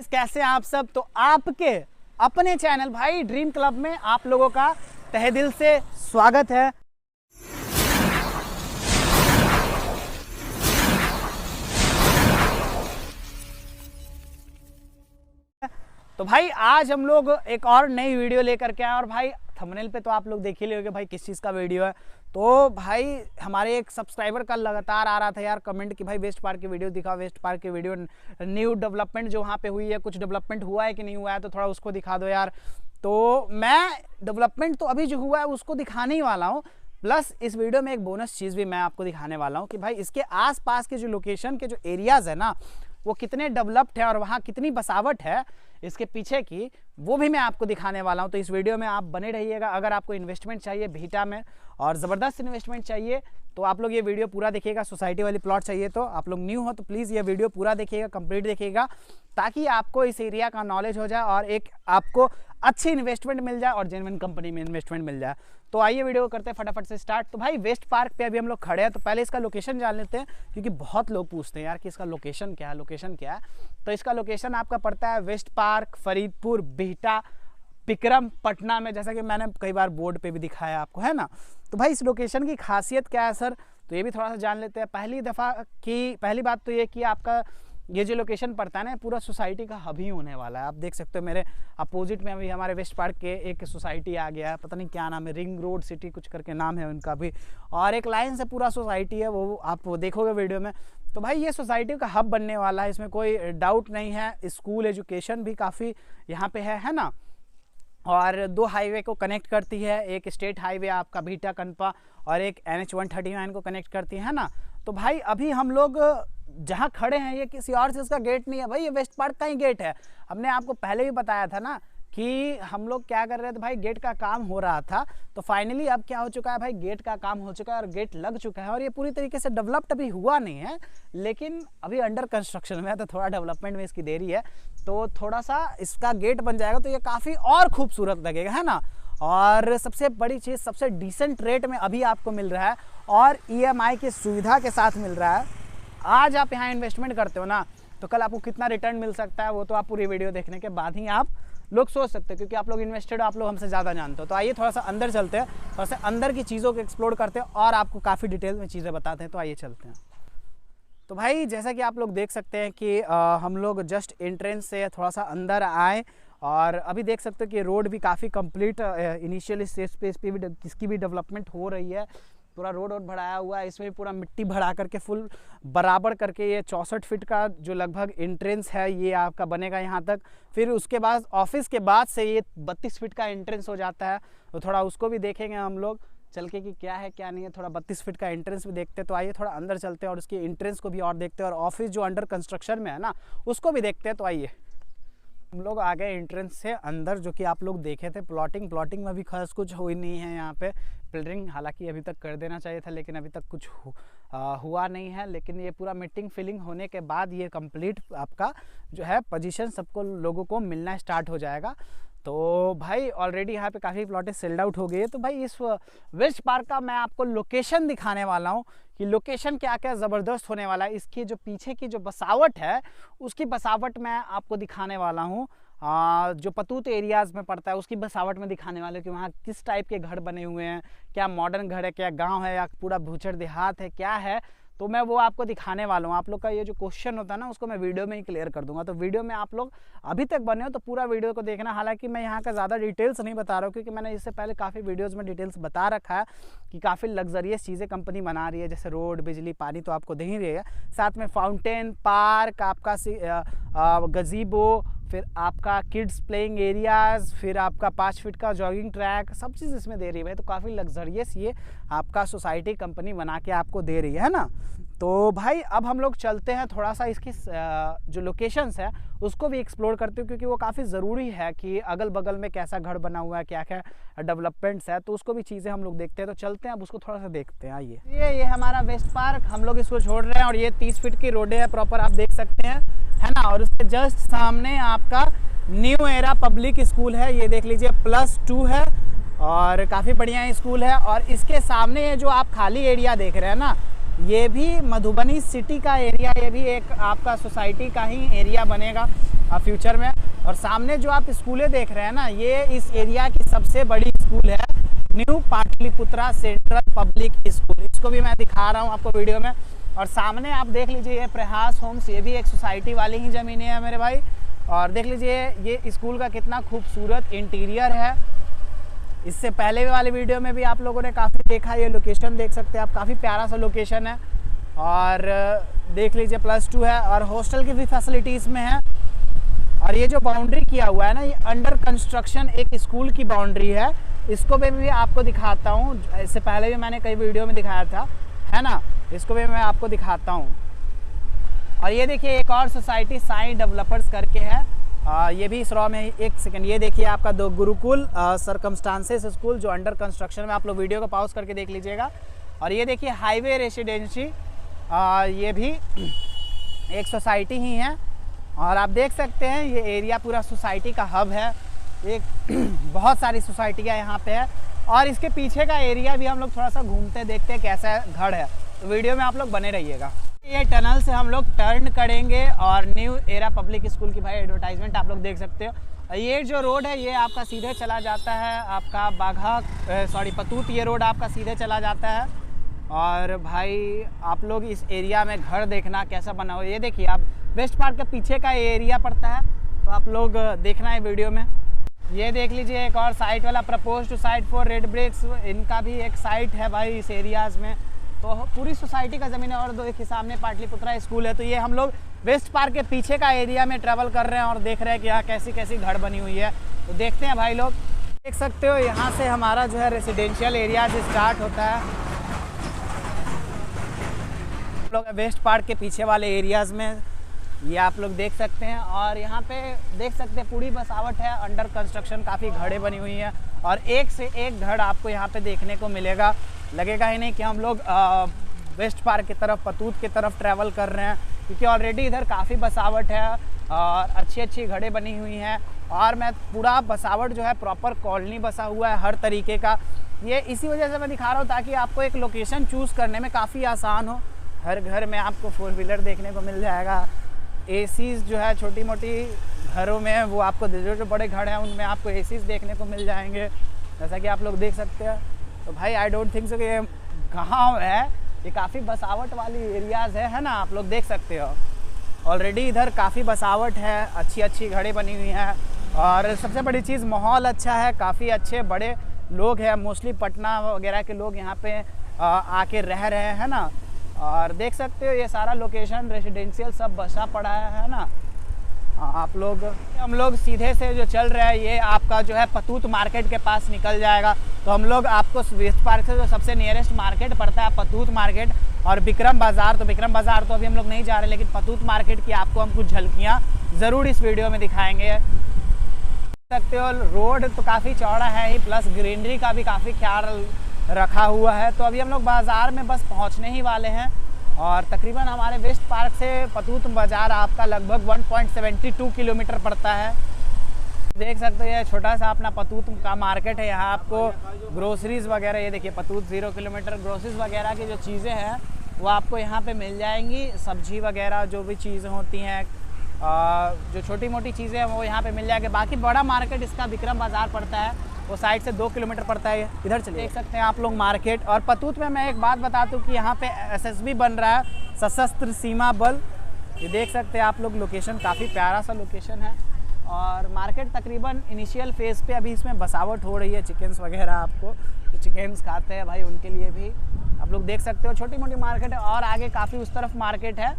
Guys, कैसे हैं आप सब। तो आपके अपने चैनल भाई ड्रीम क्लब में आप लोगों का तहे दिल से स्वागत है। तो भाई आज हम लोग एक और नई वीडियो लेकर के आए और भाई थंबनेल पे तो आप लोग देख ही लोगे भाई किस चीज़ का वीडियो है। तो भाई हमारे एक सब्सक्राइबर का लगातार आ रहा था यार कमेंट कि भाई वेस्ट पार्क की वीडियो दिखाओ, वेस्ट पार्क की वीडियो, न्यू डेवलपमेंट जो वहाँ पे हुई है, कुछ डेवलपमेंट हुआ है कि नहीं हुआ है तो थोड़ा उसको दिखा दो यार। तो मैं डेवलपमेंट तो अभी जो हुआ है उसको दिखाने ही वाला हूँ, प्लस इस वीडियो में एक बोनस चीज़ भी मैं आपको दिखाने वाला हूँ कि भाई इसके आसपास के जो लोकेशन के जो एरियाज़ है ना वो कितने डेवलप्ड है और वहाँ कितनी बसावट है इसके पीछे की, वो भी मैं आपको दिखाने वाला हूँ। तो इस वीडियो में आप बने रहिएगा। अगर आपको इन्वेस्टमेंट चाहिए भीटा में और ज़बरदस्त इन्वेस्टमेंट चाहिए तो आप लोग ये वीडियो पूरा देखिएगा। सोसाइटी वाली प्लॉट चाहिए तो आप लोग न्यू हो तो प्लीज़ ये वीडियो पूरा देखिएगा, कंप्लीट देखिएगा, ताकि आपको इस एरिया का नॉलेज हो जाए और एक आपको अच्छी इन्वेस्टमेंट मिल जाए और जेन्युइन कंपनी में इन्वेस्टमेंट मिल जाए। तो आइए वीडियो को करते हैं फटाफट से स्टार्ट। तो भाई वेस्ट पार्क पे अभी हम लोग खड़े हैं, तो पहले इसका लोकेशन जान लेते हैं क्योंकि बहुत लोग पूछते हैं यार कि इसका लोकेशन क्या है, लोकेशन क्या है। तो इसका लोकेशन आपका पड़ता है वेस्ट पार्क, फरीदपुर, बिहटा, विक्रम, पटना में, जैसा कि मैंने कई बार बोर्ड पे भी दिखाया आपको, है ना। तो भाई इस लोकेशन की खासियत क्या है सर, तो ये भी थोड़ा सा जान लेते हैं। पहली बात तो ये कि आपका ये जो लोकेशन पड़ता है ना पूरा सोसाइटी का हब ही होने वाला है। आप देख सकते हो मेरे अपोजिट में अभी हमारे वेस्ट पार्क के एक सोसाइटी आ गया है, पता नहीं क्या नाम है, रिंग रोड सिटी कुछ करके नाम है उनका भी, और एक लाइन से पूरा सोसाइटी है, वो आप देखोगे वीडियो में। तो भाई ये सोसाइटी का हब बनने वाला है, इसमें कोई डाउट नहीं है। स्कूल एजुकेशन भी काफ़ी यहाँ पे है ना, और दो हाईवे को कनेक्ट करती है, एक स्टेट हाईवे आपका भीटा कनपा और एक NH 139 को कनेक्ट करती है ना। तो भाई अभी हम लोग जहाँ खड़े हैं ये किसी और चीज़ का गेट नहीं है भाई, ये वेस्ट पार्क का ही गेट है। हमने आपको पहले भी बताया था ना कि हम लोग क्या कर रहे थे भाई, गेट का काम हो रहा था। तो फाइनली अब क्या हो चुका है भाई, गेट का काम हो चुका है और गेट लग चुका है। और ये पूरी तरीके से डेवलप्ड अभी हुआ नहीं है, लेकिन अभी अंडर कंस्ट्रक्शन में है, तो थोड़ा डेवलपमेंट में इसकी देरी है। तो थोड़ा सा इसका गेट बन जाएगा तो ये काफ़ी और खूबसूरत लगेगा, है ना। और सबसे बड़ी चीज़, सबसे डिसेंट रेट में अभी आपको मिल रहा है और EMI की सुविधा के साथ मिल रहा है। आज आप यहाँ इन्वेस्टमेंट करते हो ना तो कल आपको कितना रिटर्न मिल सकता है वो तो आप पूरी वीडियो देखने के बाद ही आप लोग सोच सकते हैं, क्योंकि आप लोग इन्वेस्टेड हो, आप लोग हमसे ज़्यादा जानते हो। तो आइए थोड़ा सा अंदर चलते हैं, थोड़ा सा अंदर की चीज़ों को एक्सप्लोर करते हैं और आपको काफ़ी डिटेल में चीज़ें बताते हैं। तो आइए चलते हैं। तो भाई जैसा कि आप लोग देख सकते हैं कि हम लोग जस्ट एंट्रेंस से थोड़ा सा अंदर आए और अभी देख सकते हो कि रोड भी काफ़ी कंप्लीट इनिशियल स्टेज पे इस पर भी इसकी भी डेवलपमेंट हो रही है। पूरा रोड बढ़ाया हुआ है, इसमें पूरा मिट्टी भरा करके फुल बराबर करके ये 64 फीट का जो लगभग एंट्रेंस है ये आपका बनेगा यहाँ तक। फिर उसके बाद ऑफिस के बाद से ये 32 फीट का एंट्रेंस हो जाता है, तो थोड़ा उसको भी देखेंगे हम लोग चल के कि क्या है क्या नहीं है। थोड़ा 32 फीट का एंट्रेंस भी देखते हैं। तो आइए थोड़ा अंदर चलते हैं और उसकी एंट्रेंस को भी और देखते हैं और ऑफिस जो अंडर कंस्ट्रक्शन में है ना उसको भी देखते हैं। तो आइए हम लोग आ गए एंट्रेंस से अंदर, जो कि आप लोग देखे थे प्लॉटिंग में भी खास कुछ हुई नहीं है यहाँ पे। पिलरिंग हालांकि अभी तक कर देना चाहिए था लेकिन अभी तक कुछ हुआ नहीं है, लेकिन ये पूरा मीटिंग फिलिंग होने के बाद ये कंप्लीट आपका जो है पोजीशन सबको लोगों को मिलना स्टार्ट हो जाएगा। तो भाई ऑलरेडी यहाँ पे काफ़ी प्लॉटें सेल्ड आउट हो गई है। तो भाई इस वेस्ट पार्क का मैं आपको लोकेशन दिखाने वाला हूँ कि लोकेशन क्या क्या ज़बरदस्त होने वाला है। इसकी जो पीछे की जो बसावट है उसकी बसावट मैं आपको दिखाने वाला हूँ। जो पतूत एरियाज़ में पड़ता है उसकी बसावट में दिखाने वाले कि वहाँ किस टाइप के घर बने हुए हैं, क्या मॉडर्न घर है, क्या गांव है या पूरा भूचड़ देहात है, क्या है, तो मैं वो आपको दिखाने वाला हूँ। आप लोग का ये जो क्वेश्चन होता है ना उसको मैं वीडियो में ही क्लियर कर दूंगा। तो वीडियो में आप लोग अभी तक बने हो तो पूरा वीडियो को देखना। हालांकि मैं यहाँ का ज़्यादा डिटेल्स नहीं बता रहा हूँ क्योंकि मैंने इससे पहले काफ़ी वीडियोस में डिटेल्स बता रखा है कि काफ़ी लग्जरियस चीज़ें कंपनी बना रही है, जैसे रोड, बिजली, पानी तो आपको दे ही रही है, साथ में फाउंटेन, पार्क, आपका गजीबो, फिर आपका किड्स प्लेइंग एरियाज़, फिर आपका 5 फीट का जॉगिंग ट्रैक, सब चीज़ इसमें दे रही है भाई। तो काफ़ी लग्जरियस ये आपका सोसाइटी कंपनी बना के आपको दे रही है ना। तो भाई अब हम लोग चलते हैं थोड़ा सा इसकी जो लोकेशंस है उसको भी एक्सप्लोर करते हैं, क्योंकि वो काफ़ी ज़रूरी है कि अगल बगल में कैसा घर बना हुआ है, क्या क्या डेवलपमेंट्स है, तो उसको भी चीज़ें हम लोग देखते हैं। तो चलते हैं अब उसको थोड़ा सा देखते हैं। आइए ये हमारा वेस्ट पार्क, हम लोग इसको छोड़ रहे हैं और ये 30 फीट की रोडें है प्रॉपर, आप देख सकते हैं, है ना। और उसके जस्ट सामने आपका न्यू एरा पब्लिक स्कूल है, ये देख लीजिए +2 है और काफ़ी बढ़िया स्कूल है। और इसके सामने ये जो आप खाली एरिया देख रहे हैं ना ये भी मधुबनी सिटी का एरिया, ये भी एक आपका सोसाइटी का ही एरिया बनेगा फ्यूचर में। और सामने जो आप स्कूलें देख रहे हैं ना, ये इस एरिया की सबसे बड़ी स्कूल है, new Pataliputra central public school. इसको भी मैं दिखा रहा हूँ आपको वीडियो में। और सामने आप देख लीजिए ये प्रयास होम्स, ये भी एक सोसाइटी वाली ही ज़मीनें हैं मेरे भाई। और देख लीजिए ये स्कूल का कितना खूबसूरत इंटीरियर है। इससे पहले वाले वीडियो में भी आप लोगों ने काफ़ी देखा, ये लोकेशन देख सकते हैं आप, काफ़ी प्यारा सा लोकेशन है। और देख लीजिए +2 है और हॉस्टल की भी फैसिलिटीज़ में है। और ये जो बाउंड्री किया हुआ है ना, ये अंडर कंस्ट्रक्शन एक स्कूल की बाउंड्री है। इसको भी आपको दिखाता हूँ, इससे पहले भी मैंने कई वीडियो में दिखाया था, है ना। इसको भी मैं आपको दिखाता हूँ। और ये देखिए एक और सोसाइटी साई डेवलपर्स करके है, ये भी इस रॉ में। एक सेकंड, ये देखिए आपका दो गुरुकुल सरकमस्टांसेस स्कूल जो अंडर कंस्ट्रक्शन में, आप लोग वीडियो को पॉज करके देख लीजिएगा। और ये देखिए हाईवे रेसिडेंसी, ये भी एक सोसाइटी ही है। और आप देख सकते हैं ये एरिया पूरा सोसाइटी का हब है, एक बहुत सारी सोसाइटियाँ यहाँ पे है। और इसके पीछे का एरिया भी हम लोग थोड़ा सा घूमते देखते हैं कैसा घर है, तो वीडियो में आप लोग बने रहिएगा। ये टनल से हम लोग टर्न करेंगे और न्यू एरा पब्लिक स्कूल की भाई एडवर्टाइजमेंट आप लोग देख सकते हो। ये जो रोड है ये आपका सीधे चला जाता है आपका पतूत, ये रोड आपका सीधे चला जाता है। और भाई आप लोग इस एरिया में घर देखना कैसा बना हो, ये देखिए आप वेस्ट पार्क के पीछे का एरिया पड़ता है, तो आप लोग देखना है वीडियो में। ये देख लीजिए एक और साइट वाला propose to site for red bricks, इनका भी एक साइट है भाई इस एरियाज़ में। तो पूरी सोसाइटी का ज़मीन है। और एक सामने पाटलिपुत्रा स्कूल है। तो ये हम लोग वेस्ट पार्क के पीछे का एरिया में ट्रैवल कर रहे हैं और देख रहे हैं कि यहाँ कैसी कैसी घर बनी हुई है। तो देखते हैं भाई लोग, देख सकते हो यहाँ से हमारा जो है रेसिडेंशियल एरिया से स्टार्ट होता है। हम लोग वेस्ट पार्क के पीछे वाले एरियाज़ में ये आप लोग देख सकते हैं। और यहाँ पे देख सकते हैं पूरी बसावट है, अंडर कंस्ट्रक्शन काफ़ी घड़े बनी हुई हैं। और एक से एक घर आपको यहाँ पे देखने को मिलेगा, लगेगा ही नहीं कि हम लोग वेस्ट पार्क की तरफ, पतूत की तरफ ट्रैवल कर रहे हैं, क्योंकि ऑलरेडी इधर काफ़ी बसावट है और अच्छी अच्छी घड़े बनी हुई हैं। और मैं पूरा बसावट जो है प्रॉपर कॉलोनी बसा हुआ है हर तरीके का। ये इसी वजह से मैं दिखा रहा हूँ ताकि आपको एक लोकेशन चूज़ करने में काफ़ी आसान हो। हर घर में आपको 4 व्हीलर देखने को मिल जाएगा। एसीज़ जो है छोटी मोटी घरों में वो आपको, जो बड़े घर हैं उनमें आपको एसीज़ देखने को मिल जाएंगे, जैसा कि आप लोग देख सकते हैं। तो भाई आई डोंट थिंक सो कि ये गाँव है, ये काफ़ी बसावट वाली एरियाज़ है ना, आप लोग देख सकते हो। ऑलरेडी इधर काफ़ी बसावट है, अच्छी अच्छी घड़े बनी हुई हैं। और सबसे बड़ी चीज़ माहौल अच्छा है, काफ़ी अच्छे बड़े लोग हैं, मोस्टली पटना वगैरह के लोग यहाँ पे आके रह रहे हैं ना। और देख सकते हो ये सारा लोकेशन रेसिडेंशियल सब बसा पड़ा है ना। आप लोग, हम लोग सीधे से जो चल रहे हैं ये आपका जो है पतूत मार्केट के पास निकल जाएगा। तो हम लोग आपको वेस्ट पार्क से जो सबसे नियरेस्ट मार्केट पड़ता है पतूत मार्केट और विक्रम बाज़ार, तो विक्रम बाज़ार तो अभी हम लोग नहीं जा रहे, लेकिन पतूत मार्केट की आपको हम कुछ झलकियाँ ज़रूर इस वीडियो में दिखाएंगे। देख सकते हो रोड तो काफ़ी चौड़ा है ही, प्लस ग्रीनरी का भी काफ़ी ख्याल रखा हुआ है। तो अभी हम लोग बाज़ार में बस पहुंचने ही वाले हैं। और तकरीबन हमारे वेस्ट पार्क से पतूत बाज़ार आपका लगभग 1.72 किलोमीटर पड़ता है। देख सकते हो ये छोटा सा अपना पतूत का मार्केट है। यहाँ आपको ग्रोसरीज़ वगैरह, ये देखिए पतूत 0 किलोमीटर, ग्रोसरीज़ वगैरह की जो चीज़ें हैं वो आपको यहाँ पे मिल जाएंगी। सब्जी वगैरह जो भी चीज़ें होती हैं, जो छोटी मोटी चीज़ें हैं वो यहाँ पे मिल जाएगी। बाकी बड़ा मार्केट इसका विक्रम बाज़ार पड़ता है, वो साइड से 2 किलोमीटर पड़ता है। इधर चलिए, देख सकते हैं आप लोग मार्केट। और पतूत में मैं एक बात बता दूं कि यहाँ पे SSB बन रहा है, सशस्त्र सीमा बल। ये देख सकते हैं आप लोग, लोकेशन काफ़ी प्यारा सा लोकेशन है। और मार्केट तकरीबन इनिशियल फेज़ पे अभी इसमें बसावट हो रही है। चिकन्स वगैरह आपको जो चिकन्स खाते हैं भाई उनके लिए भी आप लोग देख सकते हो, छोटी मोटी मार्केट है। और आगे काफ़ी उस तरफ मार्केट है